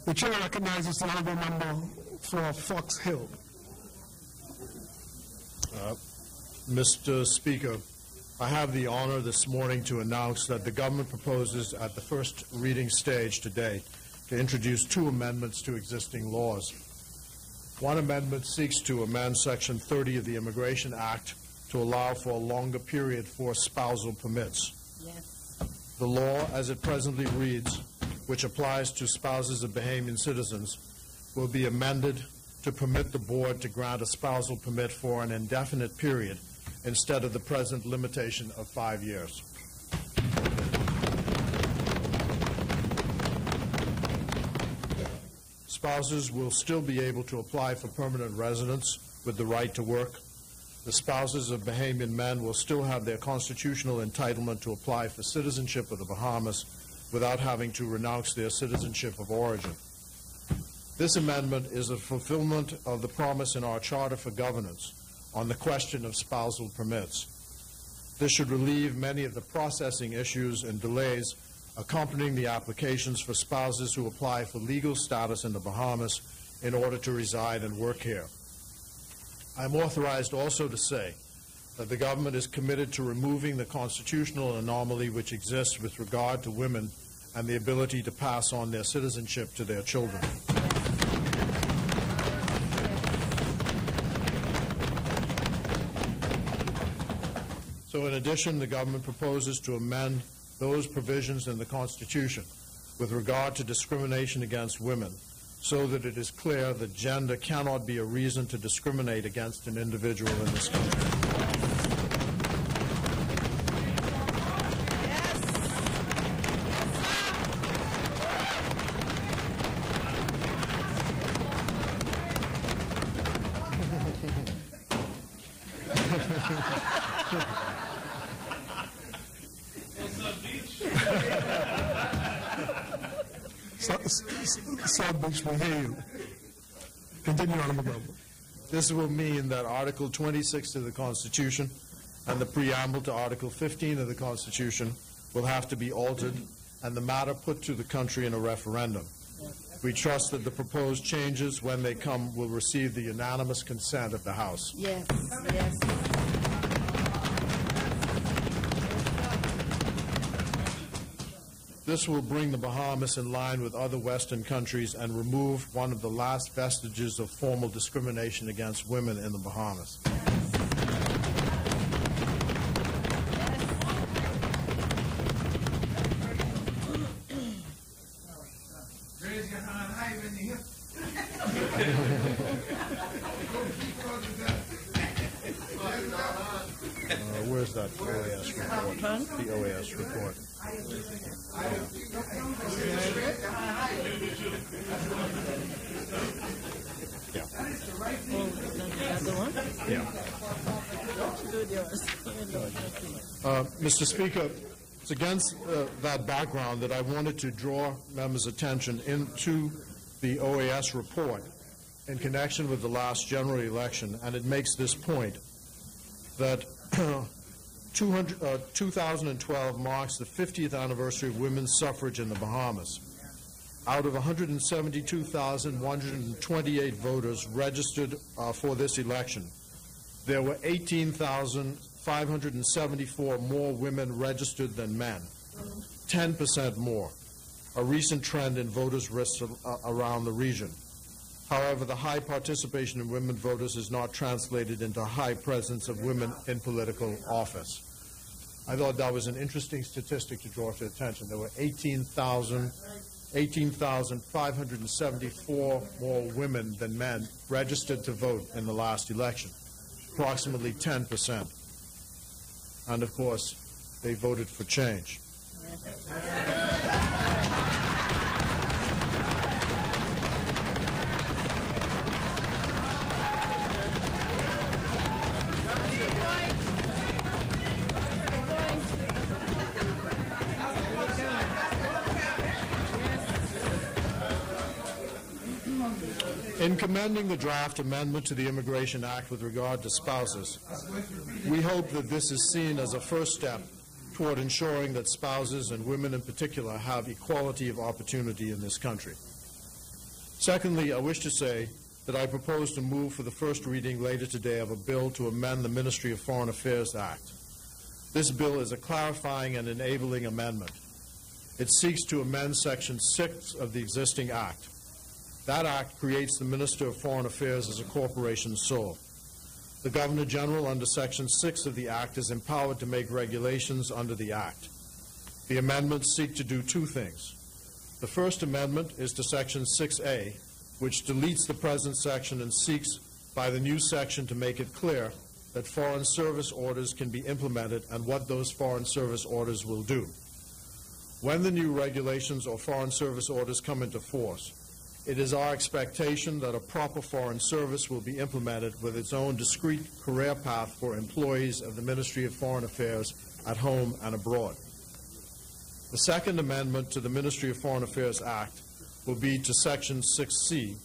The chair recognizes the honorable member for Fox Hill. Mr. Speaker, I have the honor this morning to announce that the government proposes at the first reading stage today to introduce 2 amendments to existing laws. One amendment seeks to amend Section 30 of the Immigration Act to allow for a longer period for spousal permits. Yes. The law, as it presently reads, which applies to spouses of Bahamian citizens, will be amended to permit the board to grant a spousal permit for an indefinite period instead of the present limitation of 5 years. Spouses will still be able to apply for permanent residence with the right to work. The spouses of Bahamian men will still have their constitutional entitlement to apply for citizenship of the Bahamas without having to renounce their citizenship of origin. This amendment is a fulfillment of the promise in our Charter for Governance on the question of spousal permits. This should relieve many of the processing issues and delays accompanying the applications for spouses who apply for legal status in the Bahamas in order to reside and work here. I am authorized also to say that the government is committed to removing the constitutional anomaly which exists with regard to women and the ability to pass on their citizenship to their children. So in addition, the government proposes to amend those provisions in the Constitution with regard to discrimination against women so that it is clear that gender cannot be a reason to discriminate against an individual in this country. South Beach will hear you. Continue, Honorable Member. This will mean that Article 26 of the Constitution and the preamble to Article 15 of the Constitution will have to be altered and the matter put to the country in a referendum. We trust that the proposed changes, when they come, will receive the unanimous consent of the House. Yes, yes. This will bring the Bahamas in line with other Western countries and remove one of the last vestiges of formal discrimination against women in the Bahamas. Where's that OAS report? The OAS report. Yeah. Mr. Speaker, it's against that background that I wanted to draw members' attention into the OAS report in connection with the last general election, and it makes this point that 2012 marks the 50th anniversary of women's suffrage in the Bahamas. Out of 172,128 voters registered for this election, there were 18,574 more women registered than men, 10% more, a recent trend in voters' risks around the region. However, the high participation of women voters is not translated into a high presence of women in political office. I thought that was an interesting statistic to draw to attention. There were 18,574 more women than men registered to vote in the last election, approximately 10%. And of course, they voted for change. In commending the draft amendment to the Immigration Act with regard to spouses, we hope that this is seen as a first step toward ensuring that spouses, and women in particular, have equality of opportunity in this country. Secondly, I wish to say that I propose to move for the first reading later today of a bill to amend the Ministry of Foreign Affairs Act. This bill is a clarifying and enabling amendment. It seeks to amend Section 6 of the existing Act. That Act creates the Minister of Foreign Affairs as a corporation sole. The Governor General under Section 6 of the Act is empowered to make regulations under the Act. The amendments seek to do two things. The first amendment is to Section 6A, which deletes the present section and seeks by the new section to make it clear that foreign service orders can be implemented and what those foreign service orders will do. When the new regulations or foreign service orders come into force, it is our expectation that a proper foreign service will be implemented with its own discrete career path for employees of the Ministry of Foreign Affairs at home and abroad. The second amendment to the Ministry of Foreign Affairs Act will be to Section 6C,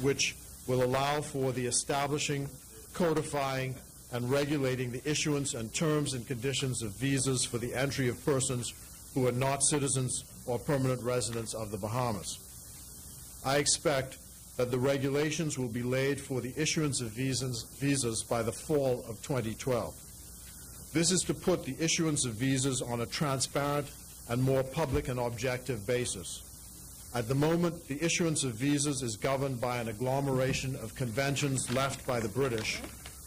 which will allow for the establishing, codifying, and regulating the issuance and terms and conditions of visas for the entry of persons who are not citizens or permanent residents of the Bahamas. I expect that the regulations will be laid for the issuance of visas by the fall of 2012. This is to put the issuance of visas on a transparent and more public and objective basis. At the moment, the issuance of visas is governed by an agglomeration of conventions left by the British,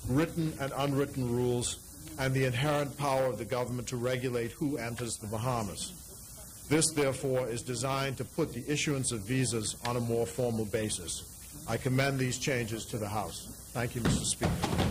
written and unwritten rules, and the inherent power of the government to regulate who enters the Bahamas. This, therefore, is designed to put the issuance of visas on a more formal basis. I commend these changes to the House. Thank you, Mr. Speaker.